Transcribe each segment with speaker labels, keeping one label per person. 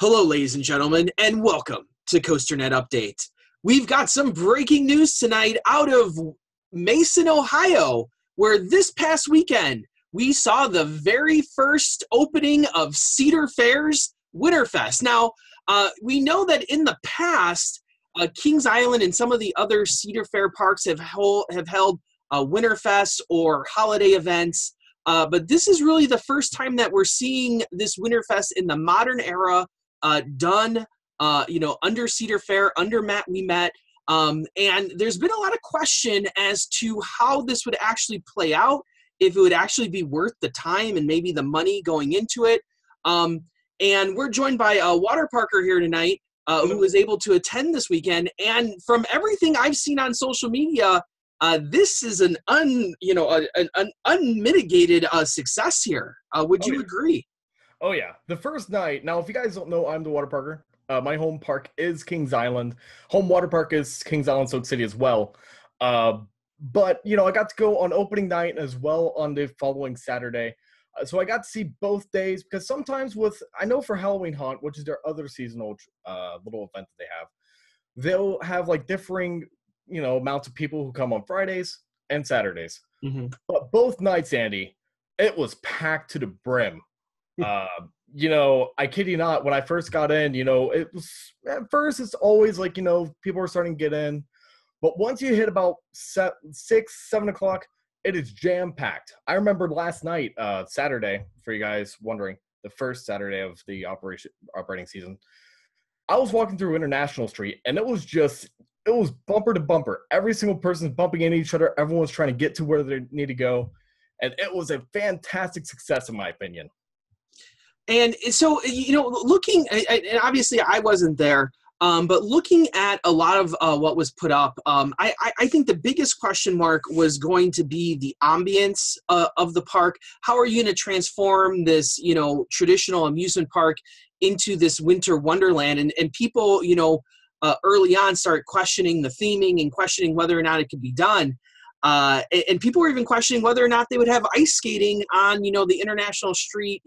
Speaker 1: Hello, ladies and gentlemen, and welcome to COASTER-net Update. We've got some breaking news tonight out of Mason, Ohio, where this past weekend we saw the very first opening of Cedar Fair's Winterfest. Now, we know that in the past, Kings Island and some of the other Cedar Fair parks have held Winterfest or holiday events, but this is really the first time that we're seeing this Winterfest in the modern era done, under Cedar Fair, under Matt We Met. And there's been a lot of question as to how this would actually play out, if it would actually be worth the time and maybe the money going into it. And we're joined by a water parker here tonight who was able to attend this weekend. And from everything I've seen on social media, this is an unmitigated success here. Would you agree?
Speaker 2: Oh, yeah. The first night, now, if you guys don't know, I'm the water parker. My home park is Kings Island. Home water park is Kings Island, Soak City as well. But, I got to go on opening night as well on the following Saturday. So I got to see both days because sometimes I know for Halloween Haunt, which is their other seasonal little event that they have, they'll have like differing, amounts of people who come on Fridays and Saturdays. Mm-hmm. But both nights, Andy, it was packed to the brim. I kid you not, when I first got in, it was, at first it's always like, people are starting to get in. But once you hit about 6, 7 o'clock, it is jam-packed. I remember last night, Saturday, for you guys wondering, the first Saturday of the operating season, I was walking through International Street, and it was bumper to bumper. Every single person's bumping into each other. Everyone's trying to get to where they need to go. And it was a fantastic success, in my opinion.
Speaker 1: And so, looking, and obviously I wasn't there, but looking at a lot of what was put up, I think the biggest question mark was going to be the ambience of the park. How are you going to transform this, traditional amusement park into this winter wonderland? And people, early on start questioning the theming and questioning whether or not it could be done. And people were even questioning whether or not they would have ice skating on, the International Street,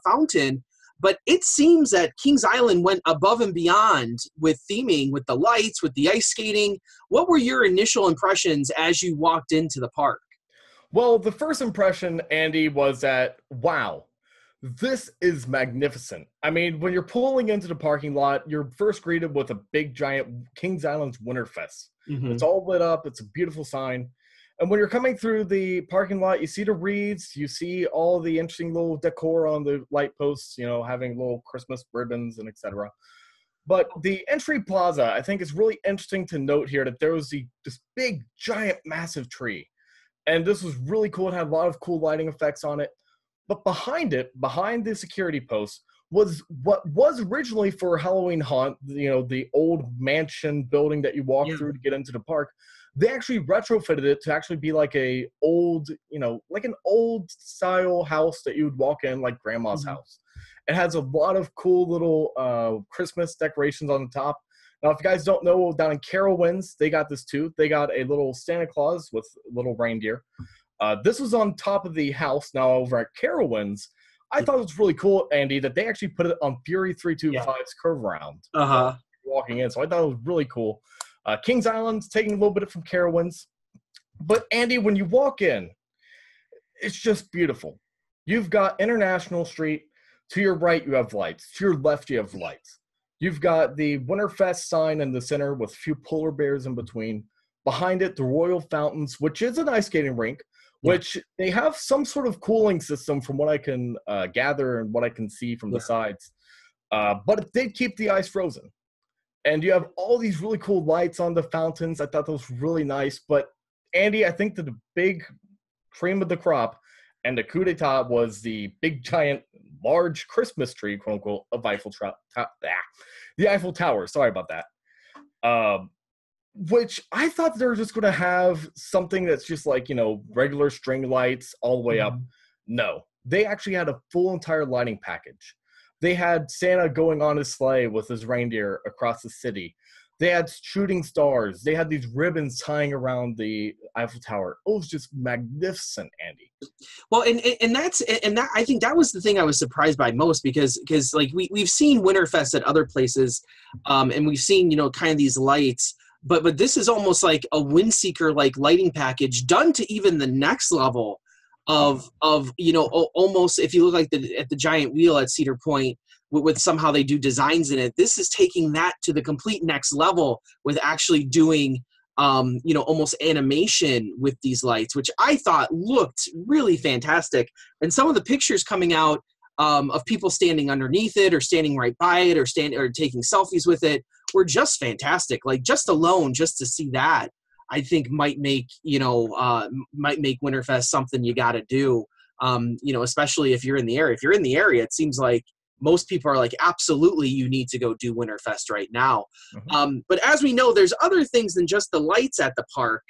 Speaker 1: fountain. But it seems that Kings Island went above and beyond with theming, with the lights, with the ice skating. What were your initial impressions as you walked into the park?
Speaker 2: Well, the first impression, Andy, was that, wow, this is magnificent. I mean, when you're pulling into the parking lot, you're first greeted with a big, giant Kings Island's Winterfest. Mm-hmm. It's all lit up. It's a beautiful sign. And when you're coming through the parking lot, you see the wreaths, you see all the interesting little decor on the light posts, having little Christmas ribbons and etc. But the entry plaza, I think it's really interesting to note here that there was this big, giant, massive tree. And this was really cool. It had a lot of cool lighting effects on it. But behind the security post, was what was originally for Halloween Haunt, the old mansion building that you walk through to get into the park. They actually retrofitted it to actually be like an old style house that you would walk in, like grandma's house. It has a lot of cool little Christmas decorations on the top. Now, if you guys don't know, down in Carowinds, they got this too. They got a little Santa Claus with little reindeer. This was on top of the house. Now, over at Carowinds, I thought it was really cool, Andy, that they actually put it on Fury 325's curve round walking in. So I thought it was really cool. Kings Island's taking a little bit from Carowinds. But, Andy, when you walk in, it's just beautiful. You've got International Street. To your right, you have lights. To your left, you have lights. You've got the Winterfest sign in the center with a few polar bears in between. Behind it, the Royal Fountains, which is an ice skating rink, which they have some sort of cooling system from what I can gather and what I can see from the sides. But it did keep the ice frozen. And you have all these really cool lights on the fountains. I thought that was really nice. But, Andy, I think that the big cream of the crop and the coup d'etat was the big, giant, large Christmas tree, quote unquote, of the Eiffel Tower. Sorry about that. Which I thought they were just going to have something that's just like, regular string lights all the way up. No. They actually had a full entire lighting package. They had Santa going on his sleigh with his reindeer across the city. They had shooting stars. They had these ribbons tying around the Eiffel Tower. It was just magnificent, Andy.
Speaker 1: Well, and that I think that was the thing I was surprised by most because like we've seen Winterfest at other places, and we've seen kind of these lights, but this is almost like a Windseeker like lighting package done to even the next level of almost, if you look like at the giant wheel at Cedar Point with somehow they do designs in it. This is taking that to the complete next level with actually doing almost animation with these lights, which I thought looked really fantastic. And some of the pictures coming out of people standing underneath it or standing right by it or taking selfies with it were just fantastic. Like just to see that, I think might make Winterfest something you got to do. Especially if you're in the area. If you're in the area, it seems like most people are like, absolutely, you need to go do Winterfest right now.
Speaker 2: Mm-hmm.
Speaker 1: But as we know, there's other things than just the lights at the park,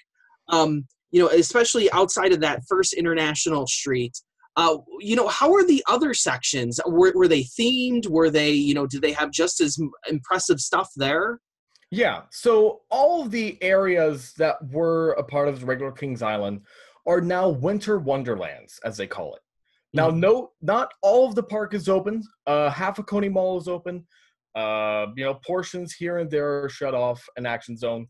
Speaker 1: especially outside of that first International Street. How are the other sections? Were they themed? Were they, did they have just as impressive stuff there?
Speaker 2: Yeah, so all of the areas that were a part of the regular Kings Island are now Winter Wonderlands, as they call it. Now, no, not all of the park is open. Half of Coney Mall is open. Portions here and there are shut off, an action zone.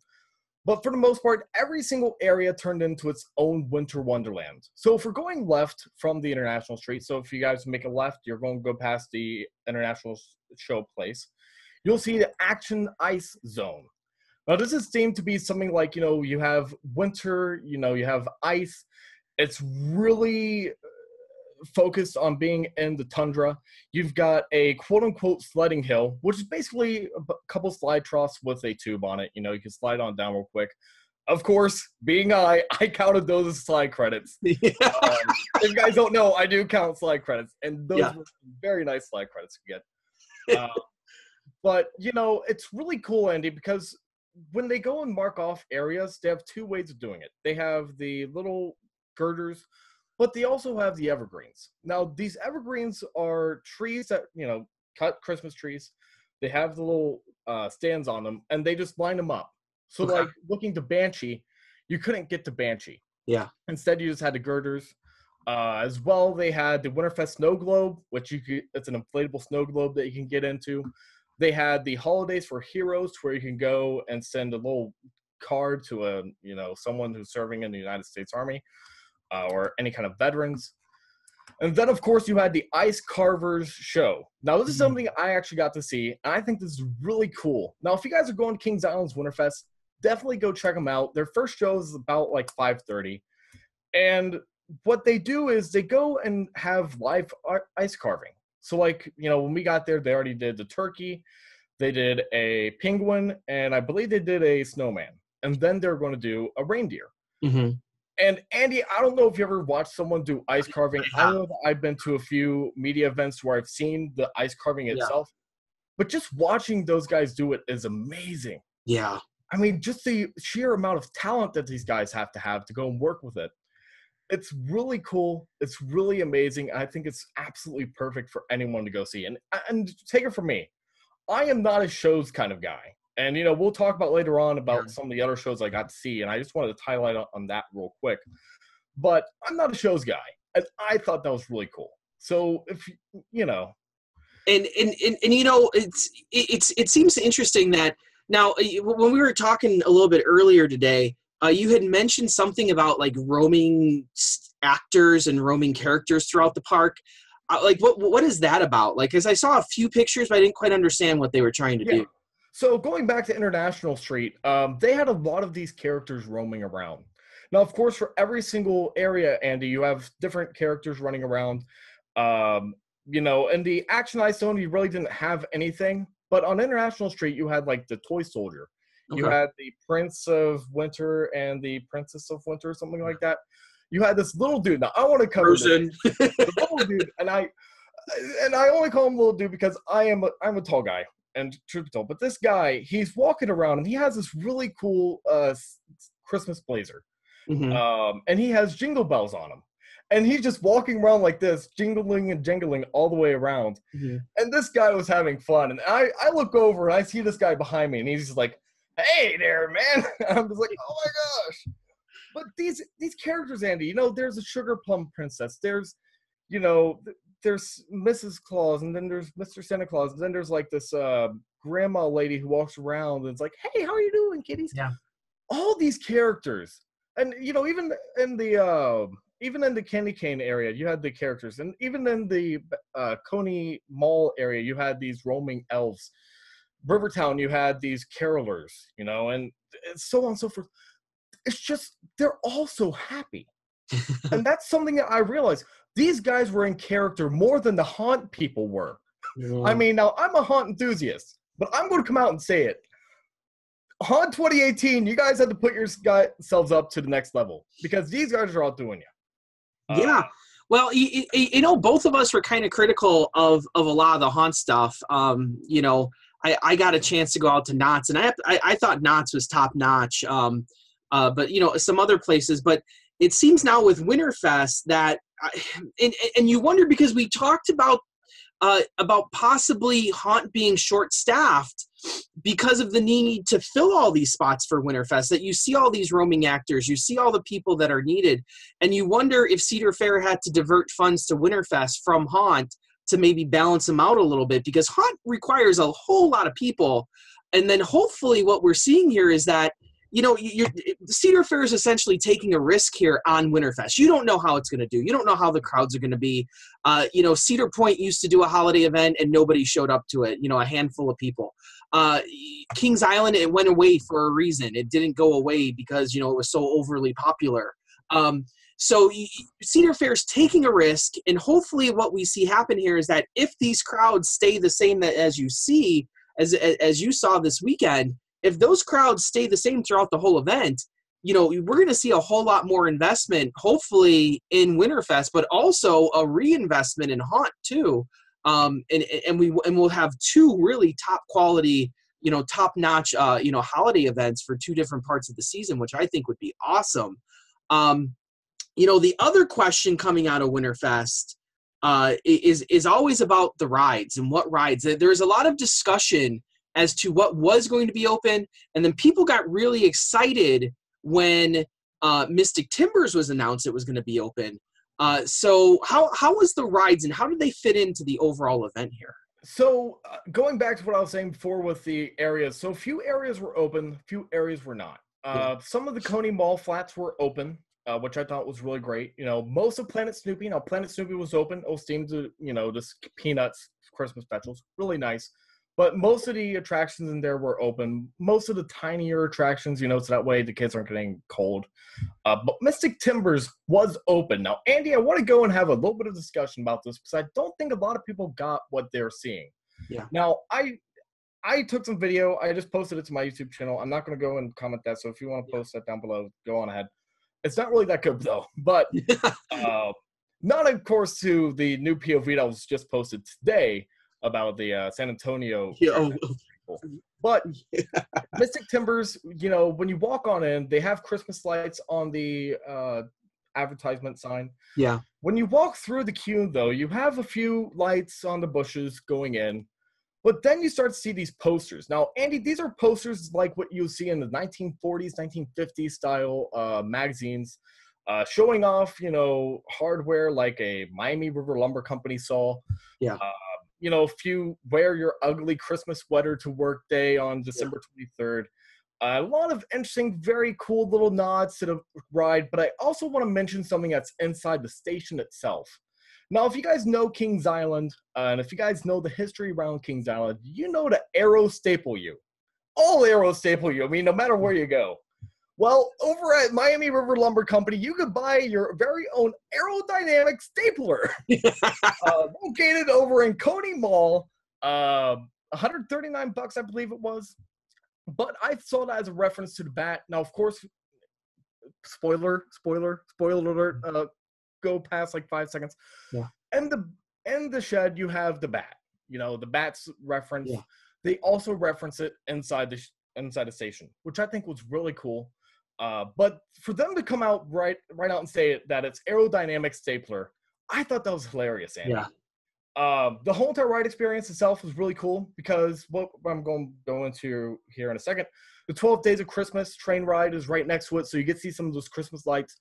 Speaker 2: But for the most part, every single area turned into its own Winter Wonderland. So if we're going left from the International Street, so if you guys make a left, you're going to go past the International Show place, you'll see the Action Ice Zone. Now, this is themed to be something like, you have winter, you have ice. It's really focused on being in the tundra. You've got a quote-unquote sledding hill, which is basically a couple slide troughs with a tube on it. You can slide on down real quick. Of course, being I counted those as slide credits. If you guys don't know, I do count slide credits, and those were very nice slide credits to get. But, it's really cool, Andy, because when they go and mark off areas, they have two ways of doing it. They have the little girders, but they also have the evergreens. Now, these evergreens are trees that, cut Christmas trees. They have the little stands on them, and they just line them up. So, like, looking to Banshee, you couldn't get to Banshee.
Speaker 1: Yeah.
Speaker 2: Instead, you just had the girders. As well, they had the Winterfest Snow Globe, which it's an inflatable snow globe that you can get into. They had the Holidays for Heroes, where you can go and send a little card to someone who's serving in the United States Army. Or any kind of veterans. And then, of course, you had the Ice Carvers show. Now, this is something I actually got to see, and I think this is really cool. Now, if you guys are going to Kings Island's Winterfest, definitely go check them out. Their first show is about like 5:30. And what they do is they go and have live ice carving. So, like, when we got there, they already did the turkey. They did a penguin, and I believe they did a snowman. And then they're going to do a reindeer.
Speaker 1: Mm-hmm.
Speaker 2: And Andy, I don't know if you ever watched someone do ice carving. I know that I've been to a few media events where I've seen the ice carving itself, but just watching those guys do it is amazing.
Speaker 1: Yeah.
Speaker 2: I mean, just the sheer amount of talent that these guys have to go and work with it. It's really cool. It's really amazing. I think it's absolutely perfect for anyone to go see. And take it from me, I am not a shows kind of guy. And, we'll talk about later on about some of the other shows I got to see, and I just wanted to highlight on that real quick. But I'm not a shows guy, and I thought that was really cool. So, if And
Speaker 1: it seems interesting that now when we were talking a little bit earlier today, you had mentioned something about like roaming actors and roaming characters throughout the park. Like, what is that about? Like, because I saw a few pictures, but I didn't quite understand what they were trying to do.
Speaker 2: So going back to International Street, they had a lot of these characters roaming around. Now, of course, for every single area, Andy, you have different characters running around. In the Action Ice Zone, you really didn't have anything. But on International Street, you had, like, the Toy Soldier. Okay. You had the Prince of Winter and the Princess of Winter, something like that. You had this little dude. Now, I want to cover the little dude, and I only call him little dude because I'm a tall guy. And truth be told, but this guy, he's walking around and he has this really cool Christmas blazer. Mm-hmm. And he has jingle bells on him. And he's just walking around like this, jingling and jingling all the way around. Mm-hmm. And this guy was having fun. And I look over and I see this guy behind me and he's just like, hey there, man. I'm just like, oh my gosh. But these characters, Andy, there's a Sugar Plum Princess. There's, there's Mrs. Claus, and then there's Mr. Santa Claus, and then there's like this grandma lady who walks around and it's like, hey, how are you doing, kiddies?
Speaker 1: Yeah.
Speaker 2: All these characters, and even in the Candy Cane area, you had the characters, and even in the Coney Mall area, you had these roaming elves. Rivertown, you had these carolers, and so on and so forth. It's just they're all so happy, and that's something that I realized. These guys were in character more than the haunt people were.
Speaker 1: Yeah.
Speaker 2: I mean, now I'm a haunt enthusiast, but I'm going to come out and say it. Haunt 2018, you guys had to put yourselves up to the next level because these guys are outdoing you.
Speaker 1: Yeah. Well, both of us were kind of critical of a lot of the haunt stuff. I got a chance to go out to Knott's, and I thought Knott's was top notch. But some other places. But it seems now with Winterfest that, and you wonder because we talked about possibly haunt being short-staffed because of the need to fill all these spots for Winterfest, that you see all these roaming actors, you see all the people that are needed, and you wonder if Cedar Fair had to divert funds to Winterfest from haunt to maybe balance them out a little bit, because haunt requires a whole lot of people. And then hopefully what we're seeing here is that Cedar Fair is essentially taking a risk here on Winterfest. You don't know how it's going to do. You don't know how the crowds are going to be. Cedar Point used to do a holiday event and nobody showed up to it, a handful of people. Kings Island, it went away for a reason. It didn't go away because, it was so overly popular. So Cedar Fair is taking a risk, and hopefully what we see happen here is that if these crowds stay the same as you saw this weekend, if those crowds stay the same throughout the whole event, we're going to see a whole lot more investment, hopefully in Winterfest, but also a reinvestment in haunt too. And we'll have two really top quality, top notch, holiday events for two different parts of the season, which I think would be awesome. The other question coming out of Winterfest is always about the rides and what rides. There's a lot of discussion as to what was going to be open, and then people got really excited when Mystic Timbers was announced it was going to be open. So how was the rides, and how did they fit into the overall event here?
Speaker 2: So going back to what I was saying before with the areas, so a few areas were open, a few areas were not. Some of the Coney Mall flats were open, which I thought was really great. Most of Planet Snoopy, Planet Snoopy was open, themed to, just Peanuts Christmas specials, really nice. But most of the attractions in there were open. Most of the tinier attractions, so that way the kids aren't getting cold. But Mystic Timbers was open. Now, Andy, I want to go and have a little bit of discussion about this because I don't think a lot of people got what they're seeing.
Speaker 1: Yeah.
Speaker 2: Now, I took some video. I just posted it to my YouTube channel. I'm not going to go and comment that. So if you want to post that down below, go on ahead. It's not really that good, though. But not, of course, to the new POV that was just posted today about the San Antonio. But Mystic Timbers, when you walk on in, they have Christmas lights on the advertisement sign.
Speaker 1: Yeah.
Speaker 2: When you walk through the queue, though, you have a few lights on the bushes going in. But then you start to see these posters. Now, Andy, these are posters like what you'll see in the 1940s, 1950s style magazines, showing off, hardware like a Miami River Lumber Company saw.
Speaker 1: Yeah.
Speaker 2: If you wear your ugly Christmas sweater to work day on December 23rd. A lot of interesting, very cool little nods to the ride, but I also want to mention something that's inside the station itself. Now, if you guys know Kings Island, and if you guys know the history around Kings Island, you know the arrows staple you. All arrows staple you. I mean, no matter where you go. Well, over at Miami River Lumber Company, you could buy your very own aerodynamic stapler. Located over in Coney Mall, $139, I believe it was. But I saw that as a reference to the bat. Now, of course, spoiler alert, go past like 5 seconds.
Speaker 1: Yeah.
Speaker 2: And the shed, you have the bat. The bat's reference.
Speaker 1: Yeah.
Speaker 2: They also reference it inside the station, which I think was really cool. But for them to come out right out and say that it's aerodynamic stapler, I thought that was hilarious, Andy.
Speaker 1: Yeah.
Speaker 2: The whole entire ride experience itself was really cool because what I'm going to go into here in a second. The 12 Days of Christmas train ride is right next to it, so you get to see some of those Christmas lights.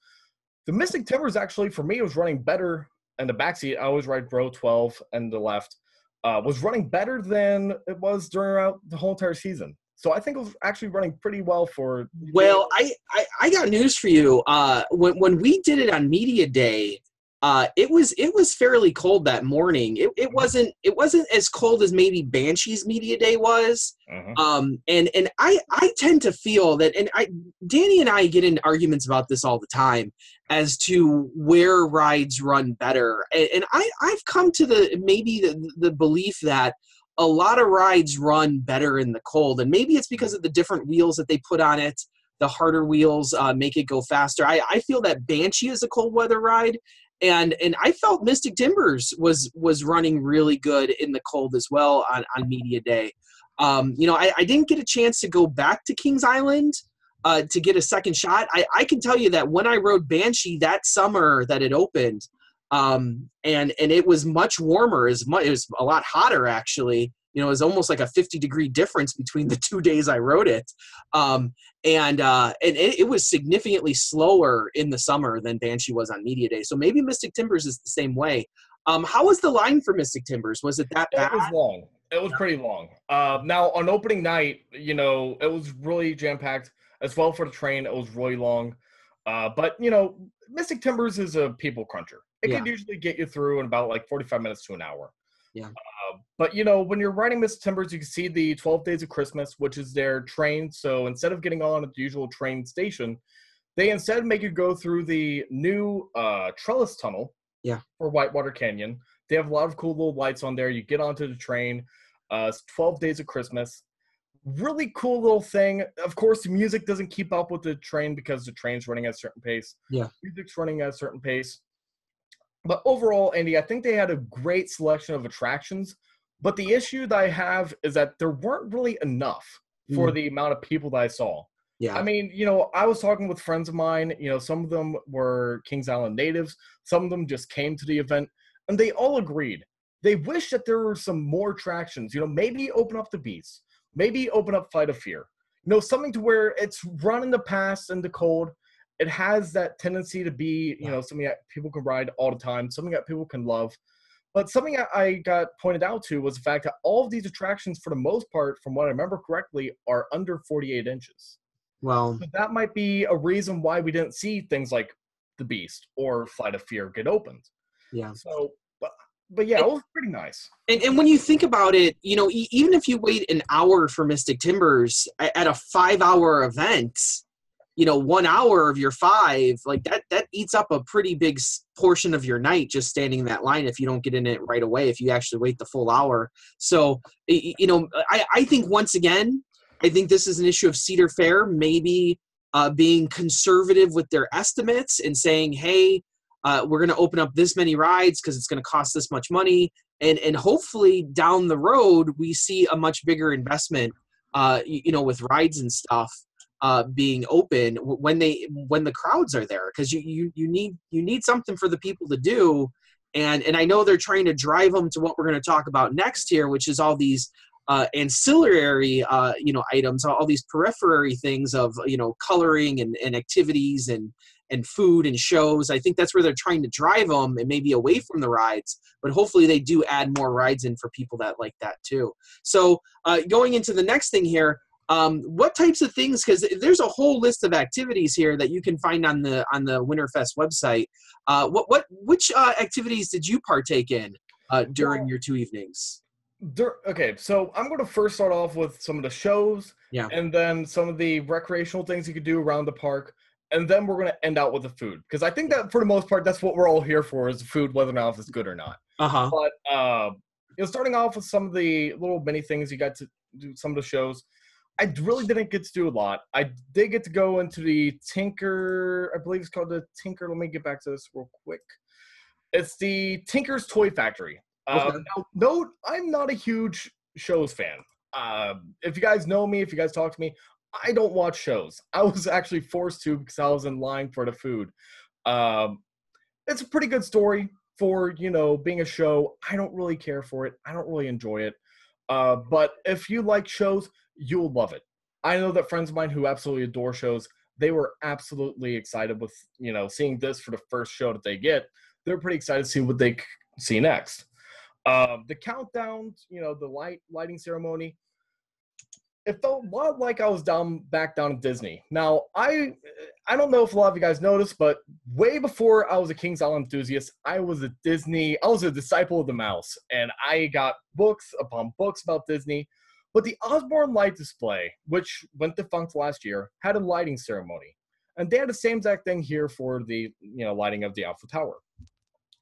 Speaker 2: The Mystic Timbers, actually, for me, was running better in the backseat. I always ride row 12 and the left. Was running better than it was during the whole entire season. So I think it was actually running pretty well for.
Speaker 1: Well, I got news for you. When we did it on Media Day, it was fairly cold that morning. It wasn't as cold as maybe Banshee's Media Day was. And I tend to feel that, and Danny and I get in arguments about this all the time as to where rides run better. And I've come to the belief that a lot of rides run better in the cold, and maybe it's because of the different wheels that they put on it. The harder wheels make it go faster. I feel that Banshee is a cold weather ride, and I felt Mystic Timbers was running really good in the cold as well on Media Day. I didn't get a chance to go back to Kings Island to get a second shot. I can tell you that when I rode Banshee that summer that it opened, and it was much warmer. It was a lot hotter, actually. It was almost like a 50-degree difference between the 2 days I rode it. And it was significantly slower in the summer than Banshee was on Media Day. So maybe Mystic Timbers is the same way. How was the line for Mystic Timbers? Was it that bad?
Speaker 2: It was long. It was pretty long. Now, on opening night, it was really jam-packed. As well for the train, it was really long. But Mystic Timbers is a people cruncher. It can usually get you through in about like 45 minutes to an hour.
Speaker 1: Yeah.
Speaker 2: But, when you're riding Mystic Timbers, you can see the 12 Days of Christmas, which is their train. So instead of getting on at the usual train station, they instead make you go through the new trellis tunnel for Whitewater Canyon. They have a lot of cool little lights on there. You get onto the train. 12 Days of Christmas. Really cool little thing. Of course, the music doesn't keep up with the train because the train's running at a certain pace.
Speaker 1: Yeah.
Speaker 2: Music's running at a certain pace. But overall, Andy, I think they had a great selection of attractions. But the issue that I have is that there weren't really enough for the amount of people that I saw.
Speaker 1: Yeah.
Speaker 2: I mean, I was talking with friends of mine. Some of them were Kings Island natives. Some of them just came to the event. And they all agreed. They wish that there were some more attractions. Maybe open up the Beast. Maybe open up Flight of Fear. Something to where it's run in the past and the cold. It has that tendency to be, something that people can ride all the time, something that people can love. But something I got pointed out to was the fact that all of these attractions, for the most part, from what I remember correctly, are under 48 inches.
Speaker 1: Well,
Speaker 2: so that might be a reason why we didn't see things like the Beast or Flight of Fear get opened.
Speaker 1: Yeah.
Speaker 2: So, but yeah, it was pretty nice.
Speaker 1: And when you think about it, even if you wait an hour for Mystic Timbers at a 5-hour event, 1 hour of your 5, like that eats up a pretty big portion of your night just standing in that line if you don't get in it right away, if you actually wait the full hour. So, I think once again, I think this is an issue of Cedar Fair maybe being conservative with their estimates and saying, hey, we're going to open up this many rides because it's going to cost this much money. And hopefully down the road, we see a much bigger investment, with rides and stuff being open when the crowds are there, because you need something for the people to do. And I know they're trying to drive them to what we're going to talk about next here, which is all these ancillary, items, all these periphery things of, coloring and activities and food and shows. I think that's where they're trying to drive them and maybe away from the rides, but hopefully they do add more rides in for people that like that too. So going into the next thing here, what types of things, because there's a whole list of activities here that you can find on the Winterfest website. Which activities did you partake in during your 2 evenings?
Speaker 2: Okay, so I'm going to first start off with some of the shows,
Speaker 1: and
Speaker 2: then some of the recreational things you could do around the park, and then we're going to end out with the food, because I think that for the most part, that's what we're all here for, is the food, whether or not it's good or not. But starting off with some of the little mini things you got to do, some of the shows, I really didn't get to do a lot. I did get to go into the Tinker, I believe it's called the Tinker. Let me get back to this real quick. It's the Tinker's Toy Factory. Now, note, I'm not a huge shows fan. If you guys know me, if you guys talk to me, I don't watch shows. I was actually forced to because I was in line for the food. It's a pretty good story for, being a show. I don't really care for it. I don't really enjoy it. But if you like shows, you'll love it. I know that friends of mine who absolutely adore shows, they were absolutely excited with, seeing this for the first show that they get. They're pretty excited to see what they see next. The countdown, the lighting ceremony, it felt a lot like I was back down at Disney. Now, I don't know if a lot of you guys noticed, but way before I was a Kings Island enthusiast, I was a disciple of the mouse, and I got books upon books about Disney. But the Osborne light display, which went defunct last year, had a lighting ceremony. And they had the same exact thing here for the lighting of the Eiffel Tower.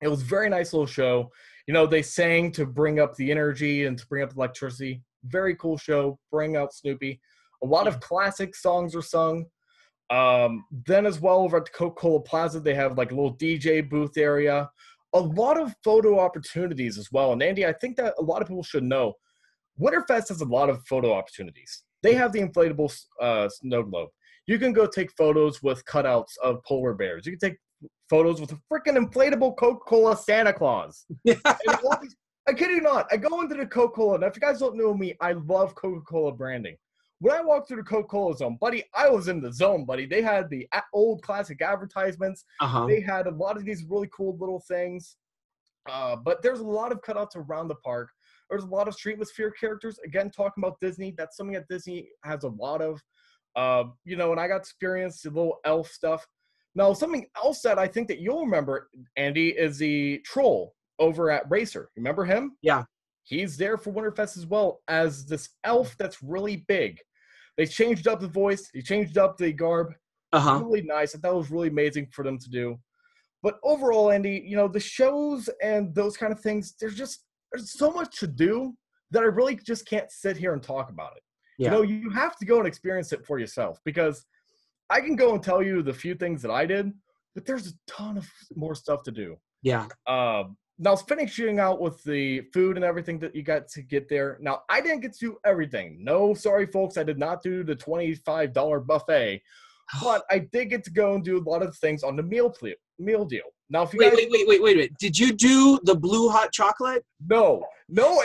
Speaker 2: It was a very nice little show. They sang to bring up the energy and to bring up electricity. Very cool show. Bring out Snoopy. A lot of classic songs are sung. Then as well, over at the Coca-Cola Plaza, they have like a little DJ booth area. A lot of photo opportunities as well. And Andy, I think that a lot of people should know, Winterfest has a lot of photo opportunities. They have the inflatable snow globe. You can go take photos with cutouts of polar bears. You can take photos with a freaking inflatable Coca-Cola Santa Claus. I kid you not. I go into the Coca-Cola, and if you guys don't know me, I love Coca-Cola branding. When I walked through the Coca-Cola zone, buddy, I was in the zone, buddy. They had the old classic advertisements. They had a lot of these really cool little things. But there's a lot of cutouts around the park. There's a lot of Streetmosphere characters. Again, talking about Disney, that's something that Disney has a lot of. And I got to experience the little elf stuff. Now, something else that I think that you'll remember, Andy, is the troll over at Racer. Remember him?
Speaker 1: Yeah.
Speaker 2: He's there for Winterfest as well as this elf that's really big. They changed up the voice. They changed up the garb. Really nice. I thought it was really amazing for them to do. But overall, Andy, the shows and those kind of things, there's so much to do that I really just can't sit here and talk about it.
Speaker 1: Yeah.
Speaker 2: You have to go and experience it for yourself, because I can go and tell you the few things that I did, but there's a ton of more stuff to do.
Speaker 1: Yeah.
Speaker 2: Now, finishing out with the food and everything that you got to get there. Now, I didn't get to do everything. No, sorry, folks. I did not do the $25 buffet, but I did get to go and do a lot of things on the meal deal. Now, if you
Speaker 1: wait a minute. Did you do the blue hot chocolate?
Speaker 2: No,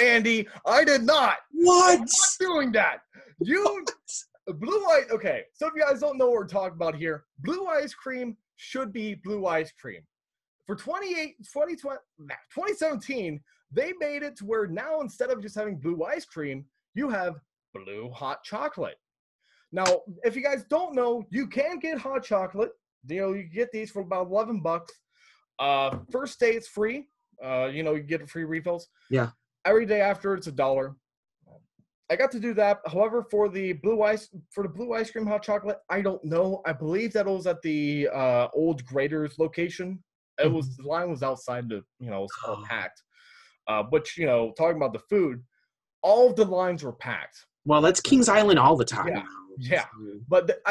Speaker 2: Andy, I did not.
Speaker 1: What?
Speaker 2: I'm not doing that. Blue ice. Okay, so if you guys don't know what we're talking about here, blue ice cream should be blue ice cream. For 2017, they made it to where now instead of just having blue ice cream, you have blue hot chocolate. Now, if you guys don't know, you can get hot chocolate. You get these for about $11. First day it's free. You get free refills.
Speaker 1: Yeah. Every
Speaker 2: day after it's $1. I got to do that. However, for the blue ice cream hot chocolate, I don't know. I believe that it was at the old Graders location. It was, the line was outside it was all packed. Which, talking about the food, all of the lines were packed.
Speaker 1: Well, that's Kings Island all the time.
Speaker 2: Yeah. But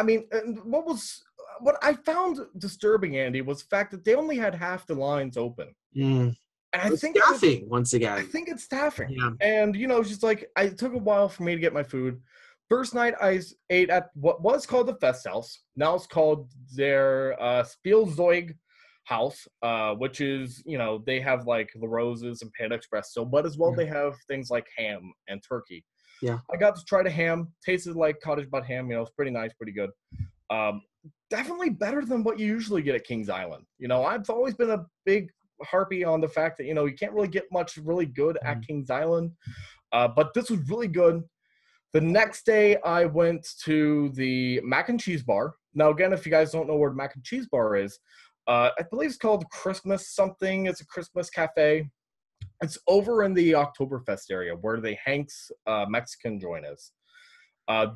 Speaker 2: what I found disturbing, Andy, was the fact that they only had half the lines open.
Speaker 1: And I think staffing once again.
Speaker 2: I think it's staffing.
Speaker 1: Yeah.
Speaker 2: And just like, it took a while for me to get my food. First night I ate at what was called the Fest House. Now it's called their Spielzeug House, which is, they have like the Roses and Panda Express. But as well, they have things like ham and turkey.
Speaker 1: Yeah.
Speaker 2: I got to try the ham. Tasted like cottage butt ham. It's pretty nice, pretty good. Definitely better than what you usually get at Kings Island. I've always been a big harpy on the fact that, you can't really get much really good at Kings Island. But this was really good. The next day, I went to the Mac and Cheese Bar. Now, again, if you guys don't know where the Mac and Cheese Bar is, I believe it's called Christmas something. It's a Christmas cafe. It's over in the Oktoberfest area where the Hank's Mexican joint is.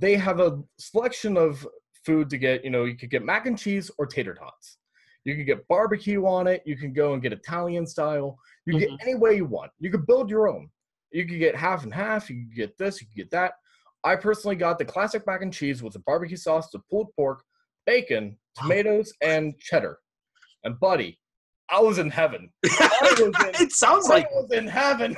Speaker 2: They have a selection of food to get. You could get mac and cheese or tater tots. You can get barbecue on it. You can go and get Italian style. You can get any way you want. You can build your own. You can get half and half. You can get this. You can get that. I personally got the classic mac and cheese with the barbecue sauce, the pulled pork, bacon, tomatoes, and cheddar. And buddy, I was in heaven.
Speaker 1: It sounds like
Speaker 2: I was in heaven.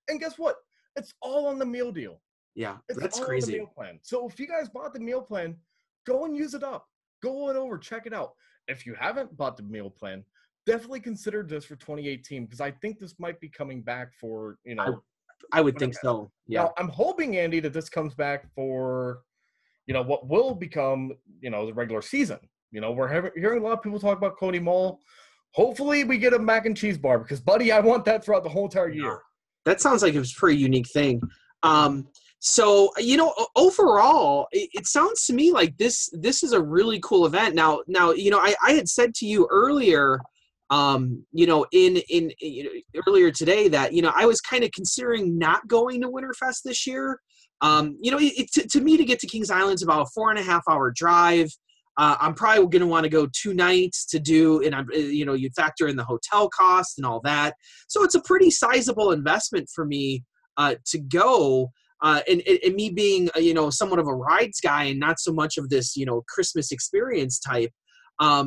Speaker 2: And guess what? It's all on the meal deal.
Speaker 1: Yeah,
Speaker 2: it's
Speaker 1: that's
Speaker 2: all
Speaker 1: crazy.
Speaker 2: On the meal plan. So if you guys bought the meal plan, go and use it up. Go on over, check it out. If you haven't bought the meal plan, definitely consider this for 2018 because I think this might be coming back for,
Speaker 1: I would think so. Yeah.
Speaker 2: Now, I'm hoping, Andy, that this comes back for what will become, the regular season. We're hearing a lot of people talk about Cody Mall. Hopefully we get a mac and cheese bar because, buddy, I want that throughout the whole entire year.
Speaker 1: That sounds like it was a pretty unique thing. So, overall, it sounds to me like this is a really cool event. Now, I had said to you earlier, earlier today that, I was kind of considering not going to Winterfest this year. To me, to get to Kings Island is about a 4.5-hour drive. I'm probably going to want to go 2 nights to do, and you factor in the hotel cost and all that. So it's a pretty sizable investment for me to go. And me being, somewhat of a rides guy and not so much of this, Christmas experience type. I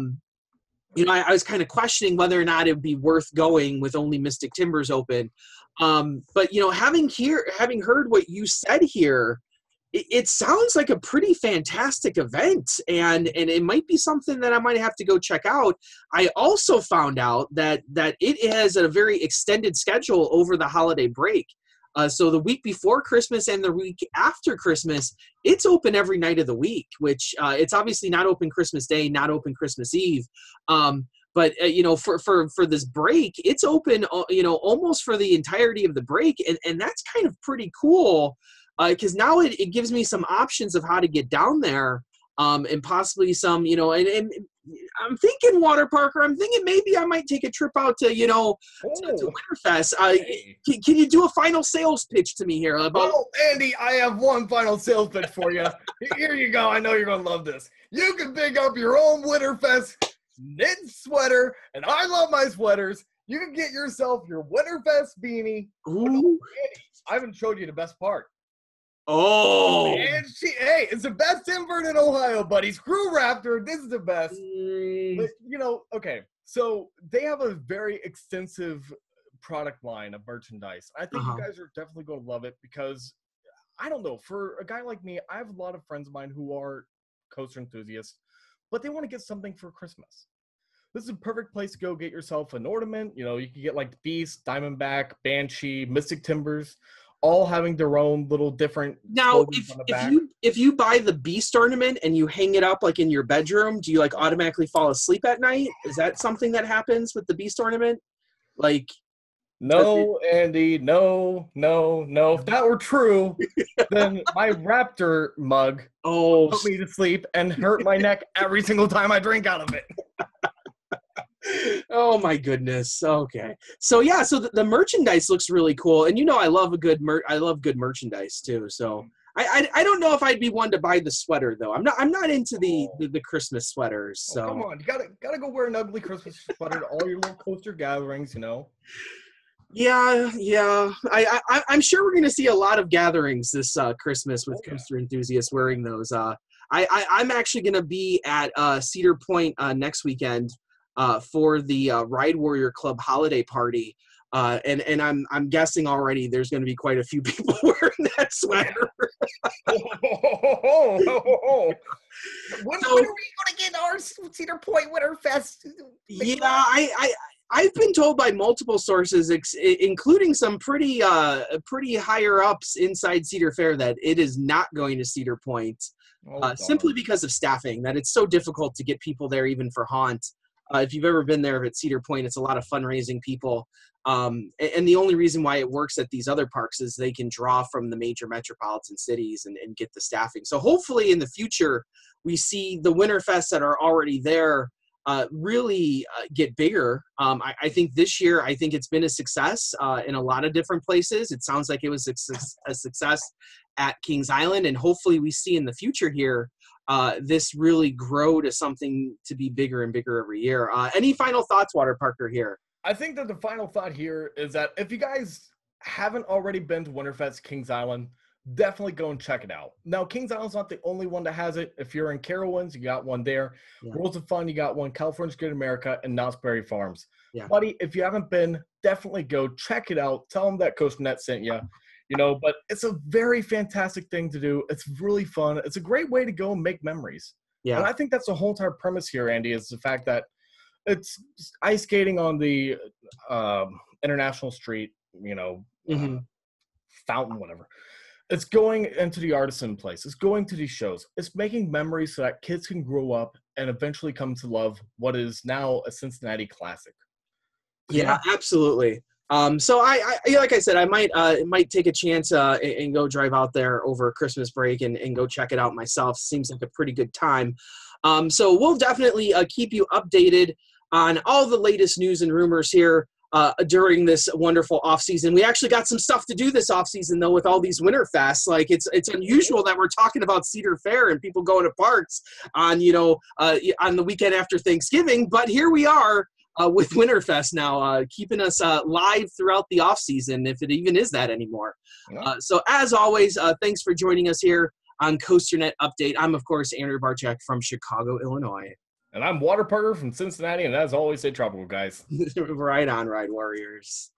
Speaker 1: was kind of questioning whether or not it would be worth going with only Mystic Timbers open. But having heard what you said here, it sounds like a pretty fantastic event, and it might be something that I might have to go check out. I also found out that it has a very extended schedule over the holiday break. So the week before Christmas and the week after Christmas, it's open every night of the week, which it's obviously not open Christmas Day, not open Christmas Eve. But for this break, it's open, almost for the entirety of the break. And that's kind of pretty cool. Because now it gives me some options of how to get down there, and possibly some, and I'm thinking water park, or I'm thinking maybe I might take a trip out to, to Winterfest. Can you do a final sales pitch to me here about?
Speaker 2: Well, Andy, I have one final sales pitch for you. Here you go. I know you're going to love this. You can pick up your own Winterfest knit sweater, and I love my sweaters. You can get yourself your Winterfest beanie.
Speaker 1: Ooh.
Speaker 2: Andy, I haven't showed you the best part.
Speaker 1: Oh,
Speaker 2: and it's the best invert in Ohio, buddy. Screw Raptor. This is the best. But, okay. So they have a very extensive product line of merchandise. I think you guys are definitely going to love it because, I don't know, for a guy like me, I have a lot of friends of mine who are coaster enthusiasts, but they want to get something for Christmas. This is a perfect place to go get yourself an ornament. You can get like Beast, Diamondback, Banshee, Mystic Timbers, all having their own little different.
Speaker 1: Now, if you buy the Beast ornament and you hang it up like in your bedroom, do you like automatically fall asleep at night? Is that something that happens with the Beast ornament? Like,
Speaker 2: no, Andy, no. If that were true, then my Raptor mug put me to sleep and hurt my neck every single time I drink out of it.
Speaker 1: Oh my goodness. Okay. So yeah, so the merchandise looks really cool, and I love good merchandise too. So I don't know if I'd be one to buy the sweater though. I'm not into the Christmas sweaters. So
Speaker 2: come on, you gotta go wear an ugly Christmas sweater to all your little coaster gatherings,
Speaker 1: Yeah. I'm sure we're gonna see a lot of gatherings this Christmas with coaster enthusiasts wearing those. I'm actually gonna be at Cedar Point next weekend. For the Ride Warrior Club holiday party, and I'm guessing already there's going to be quite a few people wearing that sweater.
Speaker 2: When are we going to get our Cedar Point Winterfest?
Speaker 1: Yeah, I've been told by multiple sources, including some pretty higher ups inside Cedar Fair, that it is not going to Cedar Point, simply because of staffing. That it's so difficult to get people there, even for haunt. If you've ever been there at Cedar Point, it's a lot of fundraising people. And the only reason why it works at these other parks is they can draw from the major metropolitan cities and get the staffing. So hopefully in the future, we see the Winterfests that are already there really get bigger. I think this year, it's been a success in a lot of different places. It sounds like it was a success at Kings Island, and hopefully we see in the future here this really grow to something to be bigger and bigger every year. Any final thoughts, Water Parker, here?
Speaker 2: I think that the final thought here is that if you guys haven't already been to Winterfest Kings Island, definitely go and check it out. Now, Kings Island's not the only one that has it. If you're in Carowinds, you got one there. Yeah. Worlds of Fun, you got one. California's Great America and Knott's Berry Farms. Yeah. Buddy, if you haven't been, definitely go check it out. Tell them that COASTER-net sent you. But it's a very fantastic thing to do. It's really fun. It's a great way to go and make memories. Yeah. And I think that's the whole entire premise here, Andy, is the fact that it's ice skating on the International Street, fountain, whatever. It's going into the artisan place. It's going to these shows. It's making memories so that kids can grow up and eventually come to love what is now a Cincinnati classic.
Speaker 1: Yeah, absolutely. So I like I said, I might take a chance and go drive out there over Christmas break and go check it out myself. Seems like a pretty good time. So we'll definitely keep you updated on all the latest news and rumors here during this wonderful off season. We actually got some stuff to do this off season though with all these Winterfests. Like it's unusual that we're talking about Cedar Fair and people going to parks on on the weekend after Thanksgiving, but here we are. With Winterfest now, keeping us live throughout the off season, if it even is that anymore.
Speaker 2: Yeah.
Speaker 1: So as always, thanks for joining us here on COASTER-net Update. I'm, of course, Andrew Barczyk from Chicago, Illinois.
Speaker 2: And I'm Water Parker from Cincinnati, and as always, stay tropical, guys.
Speaker 1: Right on, Ride Warriors.